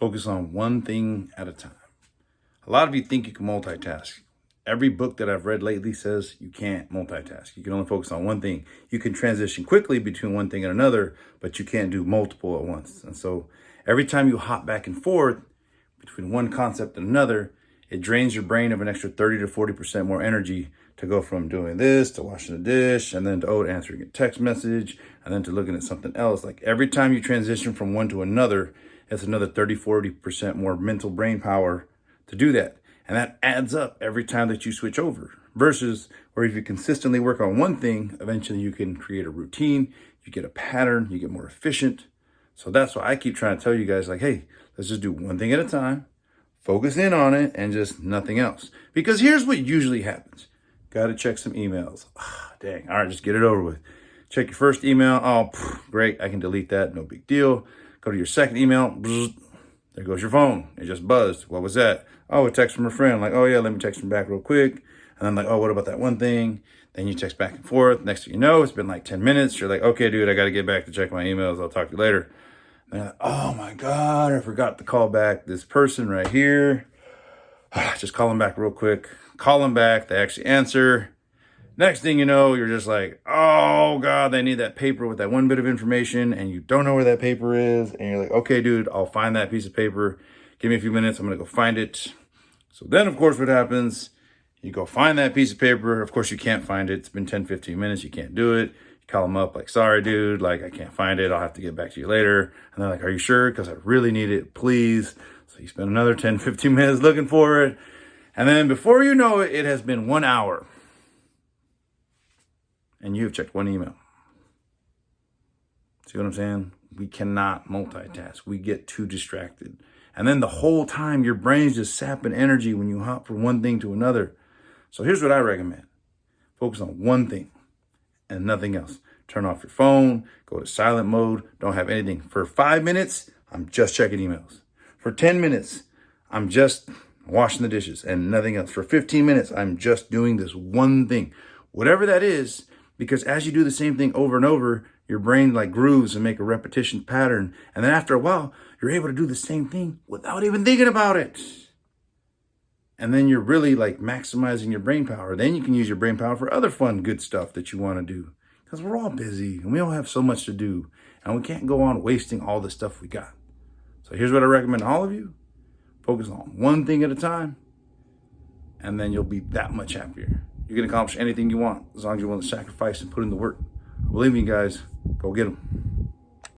Focus on one thing at a time. A lot of you think you can multitask. Every book that I've read lately says you can't multitask. You can only focus on one thing. You can transition quickly between one thing and another, but you can't do multiple at once. And so every time you hop back and forth between one concept and another, it drains your brain of an extra 30 to 40% more energy to go from doing this to washing the dish, and then to answering a text message, and then to looking at something else. Like every time you transition from one to another, it's another 30, 40% more mental brain power to do that. And that adds up every time that you switch over, versus where if you consistently work on one thing, eventually you can create a routine, you get a pattern, you get more efficient. So that's why I keep trying to tell you guys, like, hey, let's just do one thing at a time, focus in on it, and just nothing else. Because here's what usually happens. Got to check some emails. Dang, all right, just get it over with. Check your first email. Oh, great, I can delete that, no big deal. Go to your second email. There goes your phone. It just buzzed. What was that? Oh, a text from a friend. Like, oh yeah, let me text him back real quick. And then like, oh, what about that one thing? Then you text back and forth. Next thing you know, it's been like 10 minutes. You're like, okay, dude, I got to get back to check my emails. I'll talk to you later. And you're like, oh my God, I forgot to call back this person right here. Just call them back real quick. Call them back. They actually answer. Next thing you know, you're just like, oh God, they need that paper with that one bit of information, and you don't know where that paper is. And you're like, okay, dude, I'll find that piece of paper. Give me a few minutes. I'm going to go find it. So then, of course, what happens? You go find that piece of paper. Of course, you can't find it. It's been 10, 15 minutes. You can't do it. You call them up like, sorry, dude, like I can't find it. I'll have to get back to you later. And they're like, are you sure? Because I really need it, please. So you spend another 10, 15 minutes looking for it. And then before you know it, it has been 1 hour. And you've checked one email. See what I'm saying? We cannot multitask. We get too distracted. And then the whole time your brain's just sapping energy when you hop from one thing to another. So here's what I recommend. Focus on one thing and nothing else. Turn off your phone, go to silent mode, don't have anything. For 5 minutes, I'm just checking emails. For 10 minutes, I'm just washing the dishes and nothing else. For 15 minutes, I'm just doing this one thing. Whatever that is, because as you do the same thing over and over, your brain like grooves and make a repetition pattern. And then after a while, you're able to do the same thing without even thinking about it. And then you're really like maximizing your brain power. Then you can use your brain power for other fun, good stuff that you want to do. Because we're all busy and we all have so much to do. And we can't go on wasting all the stuff we got. So here's what I recommend to all of you. Focus on one thing at a time. And then you'll be that much happier. You can accomplish anything you want as long as you're willing to sacrifice and put in the work. I believe in you guys. Go get them.